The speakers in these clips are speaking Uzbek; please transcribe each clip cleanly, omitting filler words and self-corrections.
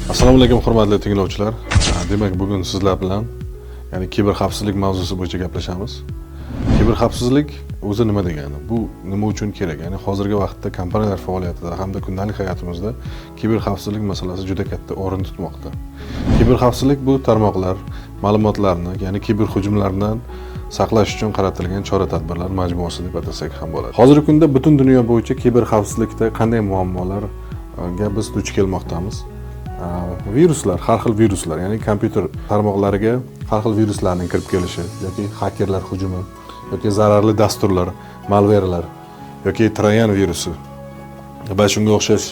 Assalomu alaykum hurmatli tinglovchilar. Demak, bugun sizlar bilan kiber xavfsizlik mavzusi bo'yicha gaplashamiz. Kiber xavfsizlik o'zi nima degani? Bu nima uchun kerak? Hozirgi vaqtda kompaniyalar faoliyatida hamda kundalik hayotimizda kiber xavfsizlik masalasi juda katta o'rin tutmoqda. Kiber xavfsizlik bu tarmoqlar ma'lumotlarni, kiber hujumlardan saqlash uchun qaratilgan chora-tadbirlar majmuasi deb atasak ham bo'ladi. Hozirgi kunda butun dunyo bo'yicha kiber xavfsizlikda qanday muammolarga biz duch kelmoqdamiz? Viruslar, har xil viruslar, kompyuter tarmoqlariga har xil viruslarning kirib kelishi yoki xakerlar hujumi yoki zararli dasturlar, malverlar yoki troyan virusi va shunga o'xshash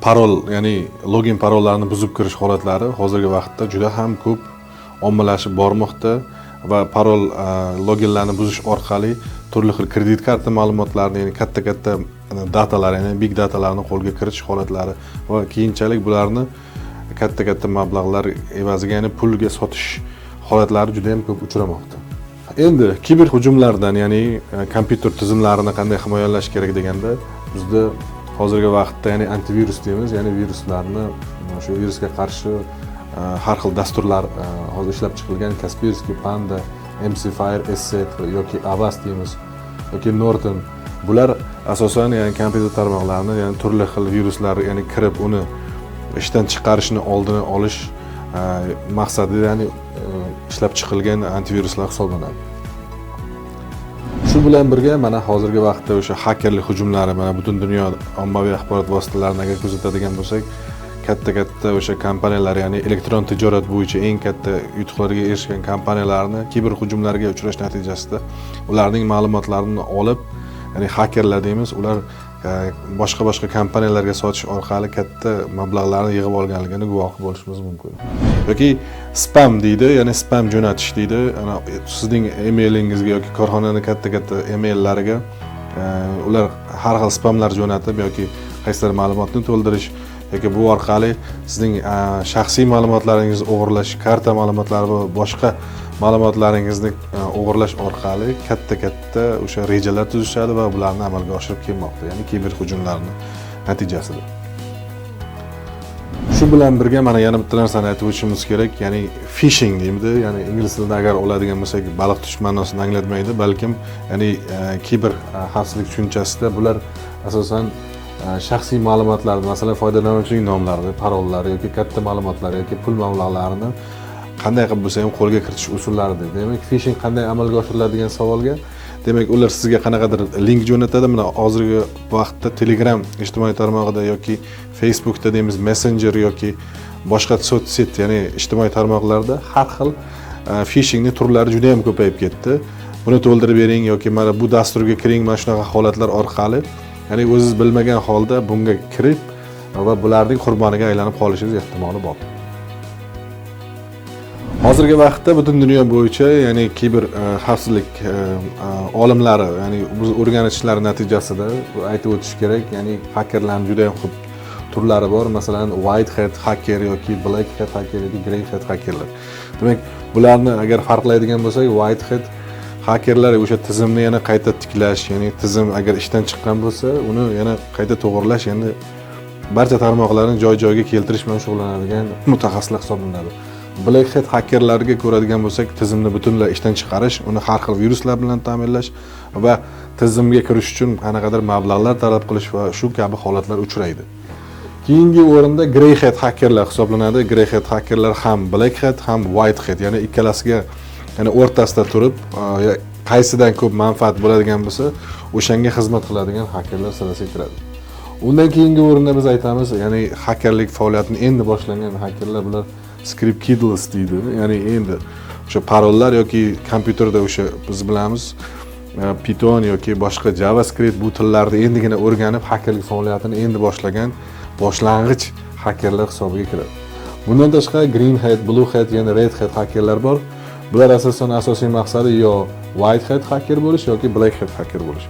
parol, login parollarni buzib kirish holatlari hozirgi vaqtda juda ham ko'p ommalashib bormoqda va parol loginlarni buzish orqali turli xil kredit karta ma'lumotlarini, katta datalar, big datalarni qo'lga kiritish holatlari va keyinchalik bularni katta mablag'lar evaziga pulga sotish holatlari juda ham ko'p uchramoqda. Endi kiber hujumlardan, kompyuter tizimlarini qanday himoyalash kerak deganda, bizda hozirgi vaqtda antivirus deymiz, viruslarni, shu virusga qarshi har xil dasturlar hozir ishlab chiqilgan, Kaspersky, Panda, MCFire, Asset yoki Avast deymiz yoki Norton. Bular asosan kompyuter tarmoqlarini, turli xil viruslar kirib uni ishdan chiqarishni oldini olish maqsadida ishlab chiqilgan antiviruslar hisoblanadi. Shu bilan birga mana hozirgi vaqtda o'sha hakerlik hujumlari, mana butun dunyo ommaviy axborot vositalarini agar kuzatadigan bo'lsak, katta o'sha kompaniyalar, elektron tijorat bo'yicha eng katta yutuqlarga erishgan kompaniyalarni kiber hujumlarga uchrash natijasida ularning ma'lumotlarini olib, hakerlar deymiz, ular boshqa kompaniyalarga sotish orqali katta mablag'larni yig'ib olganligini guvohi bo'lishimiz mumkin. Yoki spam deydi, spam jo'natish deydi. Sizning emailingizga yoki korxonaning katta emaillariga ular har xil spamlar jo'natib yoki qaysidir ma'lumotni to'ldirish yoki bu orqali sizning shaxsiy ma'lumotlaringizni o'g'irlash, karta ma'lumotlari va boshqa ma'lumotlaringizni o'g'irlash orqali katta o'sha rejalar tuzishadi va bularni amalga oshirib kelmoqda, kiber hujumlarning natijasida. Shu bilan birga mana yana bitta narsani aytib o'tishimiz kerak, phishing deydi, ingliz tilida agar oladigan bo'lsak, baliq tutish ma'nosini anglatmaydi, balkim kiber xavfsizlik tushunchasida bular asosan shaxsiy ma'lumotlar, masalan, foydalanuvchining nomlari, parollari yoki katta ma'lumotlar yoki pul mablag'larini qanday qilib bo'lsa ham qo'lga kiritish usullaridir. Demak, phishing qanday amalga oshiriladi degan savolga, demak, ular sizga qanaqadir link jo'natadi. Mana hozirgi vaqtda Telegram ijtimoiy tarmog'ida yoki Facebookda deymiz, Messenger yoki boshqa sotshet, ijtimoiy tarmoqlarda har xil phishingning turlari juda ham ko'payib ketdi. Buni to'ldirib bering yoki mana bu dasturga kiring, mana shunaqa holatlar orqali, o'zingiz bilmagan holda bunga kirib va bularning qurboniga aylanib qolishingiz ehtimoli bor. Hozirgi vaqtda butun dunyo bo'yicha, kiber xavfsizlik olimlari, biz o'rganishlari natijasida aytib o'tish kerak, hakerlarning juda ham ko'p turlari bor. Masalan, white hat hacker yoki black hat hacker yoki grey hat hakerlar. Demak, bularni agar farqlaydigan bo'lsak, white hat hakerlar o'sha tizimni yana qayta tiklash, tizim agar ishdan chiqqan bo'lsa, uni yana qayta to'g'irlash, barcha tarmoqlarni joy-joyiga keltirish bilan shug'ullanadigan mutaxassislar hisoblanadi. Black hat hakerlarga ko'radigan bo'lsak, tizimni butunlay ishdan chiqarish, uni har xil viruslar bilan ta'minlash va tizimga kirish uchun qanaqadir mablag'lar talab qilish va shu kabi holatlar uchraydi. Keyingi o'rinda grey hat hakerlar hisoblanadi. Grey hat hakerlar ham black hat ham white hat, ikkalasiga o'rtasida turib, qaysidan ko'p manfaat bo'ladigan bo'lsa, o'shanga xizmat qiladigan hakerlar sirasiga kiradi. Undan keyingi o'rinda biz aytamiz, hakerlik faoliyatini endi boshlangan hakerlar, bular script kiddles deydi. Endi o'sha parollar yoki kompyuterda o'sha biz bilamiz Python yoki boshqa JavaScript bu tillarni endigina o'rganib, hakerlik faoliyatini endi boshlagan boshlang'ich hakerlar hisobiga kiradi. Bundan tashqari green hat, blue hat, red hat hakerlar bor. Bular asosan asosiy maqsadi yo white hat hacker bo'lish yoki black hat hacker bo'lish.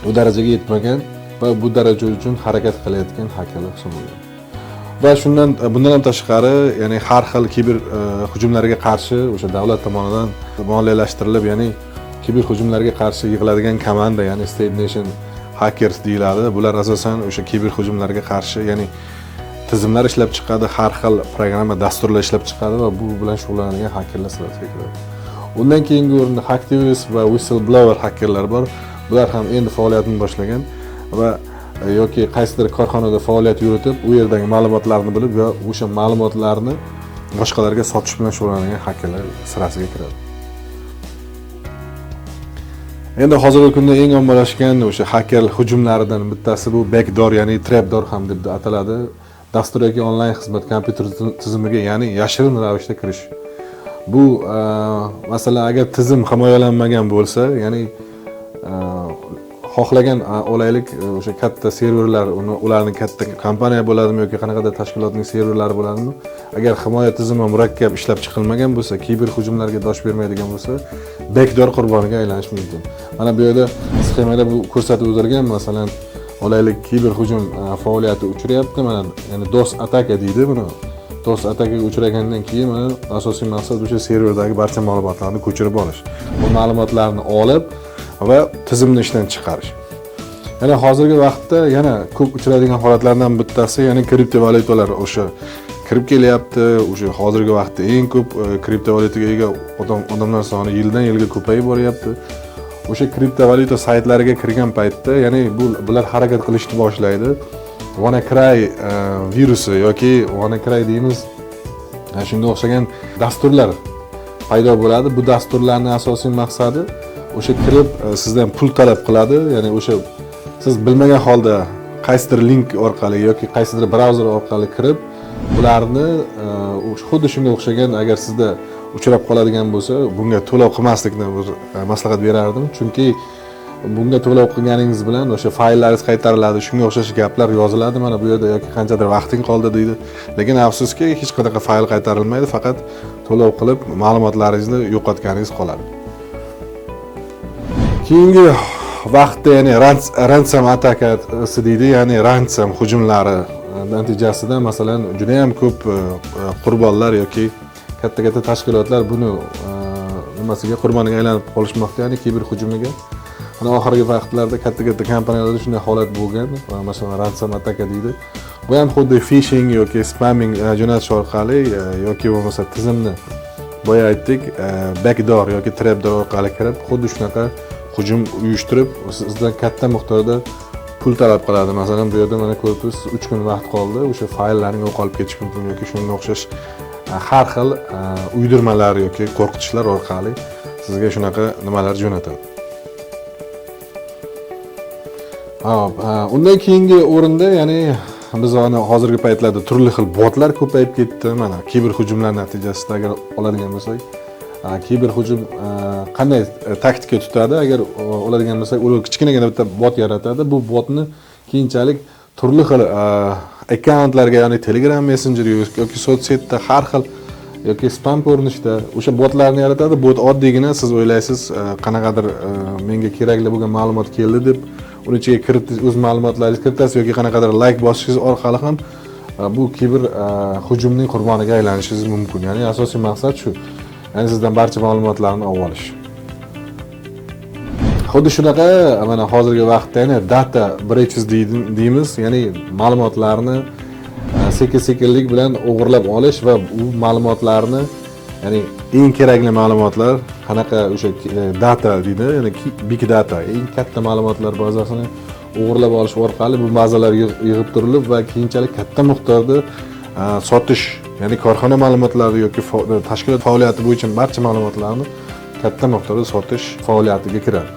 Bu darajaga yetmagan va bu daraja uchun harakat qilayotgan hakerlar hisoblanadi. Va bundan ham tashqari, har xil kiber hujumlarga qarshi o'sha davlat tomonidan moliyalashtirilib, kiber hujumlarga qarshi yig'iladigan komanda, State Nation Hackers deyiladi. Bular asosan o'sha kiber hujumlarga qarshi, tizimlar ishlab chiqadi, har xil programma dasturlar ishlab chiqadi va bu bilan shug'ullanadigan hakkerlar sirasiga kiradi. Undan keyingi o'rinda hacktivist va whistleblower hakkerlar bor. Bular ham endi faoliyatini boshlagan va yoki qaysidir korxonada faoliyat yuritib, u yerdagi ma'lumotlarni bilib va o'sha ma'lumotlarni boshqalarga sotish bilan shug'ullanadigan hakkerlar sirasiga kiradi. Endi hozirgi kunda eng ommalashgan o'sha hacker hujumlaridan bittasi bu backdoor, ya'ni trapdoor ham deb ataladi. Dastur yoki onlayn xizmat kompyuter tizimiga, ya'ni yashirin ravishda kirish. Bu masalan agar tizim himoyalanmagan bo'lsa, ya'ni xohlagan olaylik o'sha katta serverlar, ularning katta kompaniya bo'ladimi yoki qanaqadir tashkilotning serverlari bo'ladimi? Agar himoya tizimi murakkab ishlab chiqilmagan bo'lsa, kiber hujumlarga dosh bermaydigan bo'lsa, backdoor qurboniga aylanish mumkin. Mana bu yerda sxemada bu ko'rsatib o'tilgan, masalan, olaylik kiber hujum faoliyati uchrayapti. Mana ya'ni DOS ataka deydi buni. DOS atakaga uchragandan keyin mana asosiy maqsad o'sha serverdagi barcha ma'lumotlarni ko'chirib olish. Bu ma'lumotlarni olib va tizimni ishdan chiqarish. Yana hozirgi vaqtda yana ko'p uchraydigan holatlardan bittasi, ya'ni kriptovalyutalar o'sha kirib kelyapti. O'sha hozirgi vaqtda eng ko'p kriptovalyutaga ega odamlar soni yildan yilga ko'payib boryapti. O'sha kriptovalyuta saytlariga kirgan paytda, ya'ni bular harakat qilishni boshlaydi. WannaCry virusi yoki WannaCry deymiz, shunga o'xshagan dasturlar paydo bo'ladi. Bu dasturlarning asosiy maqsadi o'sha kirib sizdan pul talab qiladi, ya'ni o'sha siz bilmagan holda qaysidir link orqali yoki qaysidir brauzer orqali kirib, ularni xuddi shunga o'xshagan agar sizda uchrab qoladigan bo'lsa, bunga to'lov qilmaslikni maslahat berardim, chunki bunga to'lov qilganingiz bilan o'sha fayllaringiz qaytariladi, shunga o'xshash gaplar yoziladi. Mana bu yerda yoki qanchadir vaqting qoldi deydi. Lekin afsuski hech qanaqa fayl qaytarilmaydi, faqat to'lov qilib ma'lumotlaringizni yo'qotganingiz qoladi. Keyingi vaqtda ya'ni ransom atakasi deydi, ya'ni ransom hujumlari natijasida masalan juda ham ko'p qurbonlar yoki katta tashkilotlar buni nimasiga qurboniga aylanib qolishmoqda, ya'ni kiber hujumiga. Mana oxirgi vaqtlarda katta kompaniyalarda shunday holat bo'lgan, masalan ransom ataka deydi. Bu ham xuddi phishing yoki spamming jo'natish orqali yoki bo'lmasa tizimni boya aytdik, backdoor yoki trapdoor orqali kirib, xuddi shunaqa hujum uyushtirib, sizdan katta miqdorda pul talab qiladi. Masalan, bu yerda mana ko'ribsiz, 3 kun vaqt qoldi, o'sha fayllarning yo'qolib ketishi mumkin yoki shunga o'xshash har xil uydirmalar yoki qo'rqitishlar orqali sizga shunaqa nimalar jo'natadi. Undan keyingi o'rinda, ya'ni biz hozirgi paytlarda turli xil botlar ko'payib ketdi. Mana kiber hujumlar natijasida agar oladigan bo'lsak, kiber hujum qanday taktika tutadi? Agar oladigan bo'lsak, u kichkinagina bitta bot yaratadi. Bu botni keyinchalik turli xil akkauntlarga, ya'ni Telegram Messenger yoki sotsiyetda har xil yoki spam ko'rinishda o'sha botlarni yaratadi. Bot oddiygina, siz o'ylaysiz, qanaqadir menga kerakli bo'lgan ma'lumot keldi deb uni ichiga kiritib o'z ma'lumotlaringizni kiritasiz yoki qanaqadir like bosishingiz orqali ham bu kiber hujumning qurboniga aylanishingiz mumkin. Ya'ni asosiy maqsad shu. Ya'ni sizdan barcha ma'lumotlarni olib olish. Xuddi shunaqa mana hozirgi vaqtda yana data breaches deymiz, ya'ni ma'lumotlarni sekin-sekinlik bilan o'g'irlab olish va bu ma'lumotlarni, ya'ni eng kerakli ma'lumotlar, qanaqa o'sha data deydi, ya'ni big data, eng katta ma'lumotlar bazasini o'g'irlab olish orqali bu bazalar yig'ib turilib va keyinchalik katta miqdorda sotish, ya'ni korxona ma'lumotlari yoki tashkilot faoliyati bo'yicha barcha ma'lumotlarni katta miqdorda sotish faoliyatiga kiradi.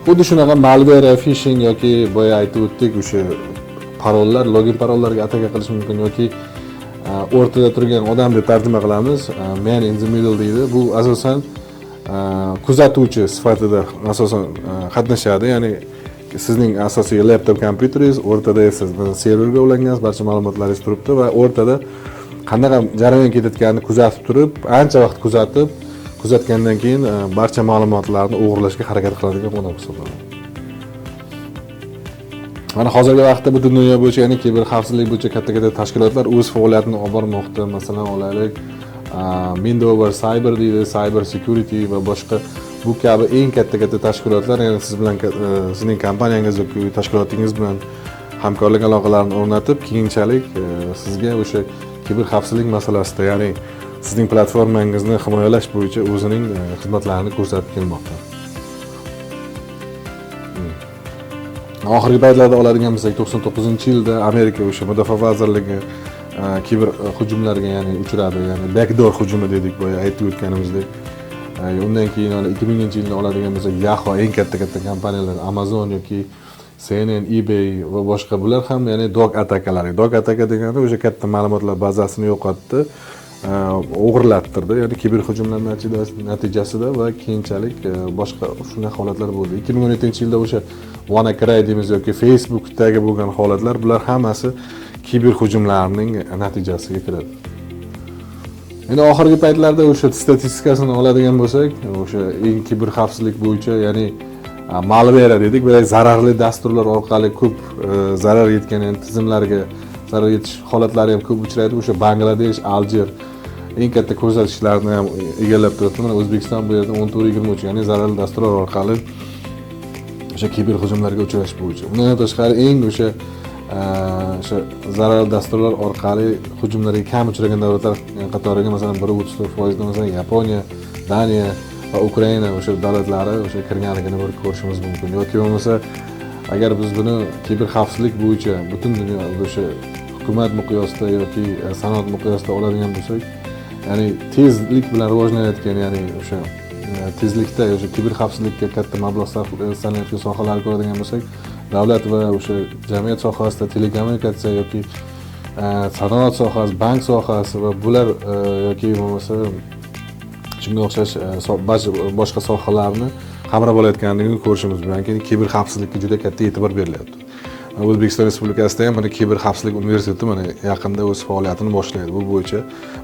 Xuddi shunaqa malware, phishing yoki boya aytib o'tdik, o'sha parollar, login parollarga ataka qilish mumkin yoki o'rtada turgan odam deb tarjima qilamiz, man in the middle deydi. Bu asosan kuzatuvchi sifatida asosan qatnashadi, ya'ni sizning asosiy laptop kompyuteringiz, o'rtada esa serverga ulangan barcha ma'lumotlaringiz turibdi va o'rtada qanaqa jarayon ketayotganini kuzatib turib, ancha vaqt kuzatgandan keyin barcha ma'lumotlarni o'g'irlashga harakat qiladigan odam hisoblanadi. Mana hozirgi vaqtda butun dunyo bo'yicha, ya'ni kiber xavfsizlik bo'yicha katta tashkilotlar o'z faoliyatini olib bormoqda. Masalan, olaylik Mindover Cyber deydi, Cyber Security va boshqa bu kabi eng katta tashkilotlar, ya'ni siz bilan, sizning kompaniyangiz yoki tashkilotingiz bilan hamkorlik aloqalarini o'rnatib, keyinchalik sizga o'sha kiber xavfsizlik masalasida, ya'ni sizning platformangizni himoyalash bo'yicha o'zining xizmatlarini ko'rsatib kelmoqda. Oxirgi paytlarda oladigan bo'lsak, 99-yilda Amerika o'sha Mudofaa vazirligi kiber hujumlarga ya'ni uchradi, ya'ni backdoor hujumi dedik, boya aytib o'tganimizdek. Undan keyin 2000-yilda oladigan bo'lsak, Yahoo eng katta kompaniyalar, Amazon yoki CNN, eBay va boshqa bular ham ya'ni dog atakalari. Dog ataka degani o'sha katta ma'lumotlar bazasini yo'qotdi, o'g'irlattirdi, ya'ni kiber hujumlar natijasida va keyinchalik boshqa shunday holatlar bo'ldi. 2017-yilda o'sha WannaCry deymiz yoki Facebookdagi bo'lgan holatlar, bular hammasi kiber hujumlarning natijasiga kiradi. Endi oxirgi paytlarda o'sha statistikasini oladigan bo'lsak, o'sha eng kiber xavfsizlik bo'yicha, ya'ni malware dedik, bo'lay zararli dasturlar orqali ko'p zarar yetgan, ya'ni tizimlarga zarar yetish holatlari ham ko'p uchraydi. O'sha Bangladesh, Aljer eng katta ko'rsatkichlarni ham egallab turibdi. Mana O'zbekiston bu yerda 14-23, ya'ni zararli dasturlar orqali o'sha kiber hujumlarga uchrash bo'yicha. Undan tashqari eng o'sha zararli dasturlar orqali hujumlarga kam uchragan davlatlar qatoriga masalan 1.34% masalan Yaponiya, Daniya va Ukraina o'sha davlatlari o'sha kirganligini bir ko'rishimiz mumkin. Yoki bo'lmasa, agar biz buni kiber xavfsizlik bo'yicha butun dunyoda o'sha hukumat miqyosida yoki sanoat miqyosida oladigan bo'lsak, ya'ni tezlik bilan rivojlanayotgan, ya'ni o'sha tezlikda o'sha kiber xavfsizlikka katta mablag' sarflanayotgan sohalarni ko'radigan bo'lsak, davlat va o'sha jamiyat sohasida telekommunikatsiya yoki sanoat sohasi, bank sohasi va bular yoki bo'lmasa shunga o'xshash boshqa sohalarni qamrab olayotganligini ko'rishimiz mumkin. Ya'ni kiber xavfsizlikka juda katta e'tibor berilyapti. O'zbekiston Respublikasida ham mana kiber xavfsizlik universiteti mana yaqinda o'z faoliyatini boshlaydi. Bu bo'yicha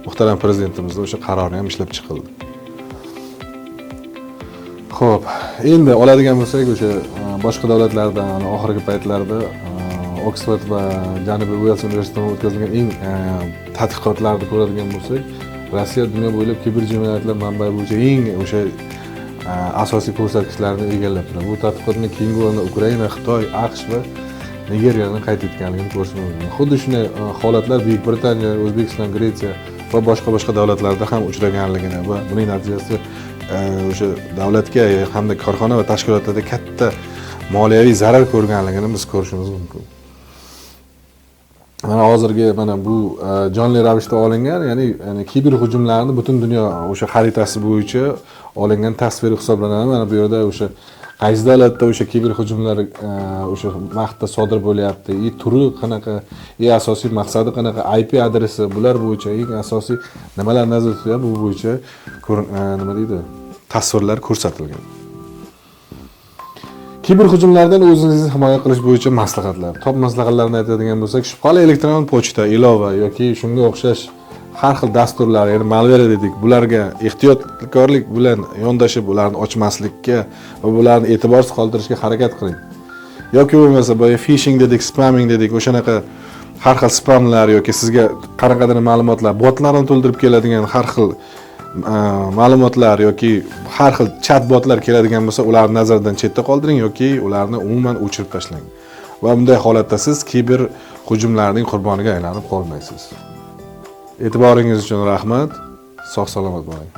muhtaram prezidentimizning o'sha qarori ham ishlab chiqildi. Xo'p, endi oladigan bo'lsak, o'sha boshqa davlatlardan oxirgi paytlarda Oxford va Janubiy Uels universitetidan o'tkazilgan eng tadqiqotlarni ko'radigan bo'lsak, Rossiya dunyo bo'ylab kiber jinoyatlar manbai bo'yicha eng o'sha asosiy ko'rsatkichlarni egallab turadi. Bu tadqiqotning keyingi o'rinda Ukraina, Xitoy, AQSh va Nigeriyani qayd etganligini ko'rishimiz mumkin. Xuddi shunday holatlar Buyuk Britaniya, O'zbekiston, Gretsiya va boshqa davlatlarda ham uchraganligini va buning natijasida o'sha davlatga hamda korxona va tashkilotlarga katta moliyaviy zarar ko'rganligini biz ko'rishimiz mumkin. Mana hozirgi mana bu jonli ravishda olingan, ya'ni kiber hujumlarni butun dunyo o'sha xaritasi bo'yicha olingan tasvir hisoblanadi. Mana bu yerda o'sha qaysi davlatda o'sha kiber hujumlar o'sha vaqtda sodir bo'lyapti, turi qanaqa, asosiy maqsadi qanaqa, IP adresi, bular bo'yicha eng asosiy nimalar nazarda tutiladi, bu bo'yicha nima deydi, tasvirlar ko'rsatilgan. Kiber hujumlardan o'zingizni himoya qilish bo'yicha maslahatlar. Top maslahatlarni aytadigan bo'lsak, shubhali elektron pochta, ilova yoki shunga o'xshash har xil dasturlar, ya'ni malware dedik, bularga ehtiyotkorlik bilan yondashib, ularni ochmaslikka va bularni e'tiborsiz qoldirishga harakat qiling. Yoki bo'lmasa, boya phishing dedik, spamming dedik, o'shanaqa har xil spamlar yoki sizga qanaqadir ma'lumotlar, botlarni to'ldirib keladigan har xil ma'lumotlar yoki har xil chat botlar keladigan bo'lsa, ularni nazardan chetda qoldiring yoki ularni umuman o'chirib tashlang. Va bunday holatda siz kiber hujumlarning qurboniga aylanib qolmaysiz. E'tiboringiz uchun rahmat. Sog' salomat bo'ling.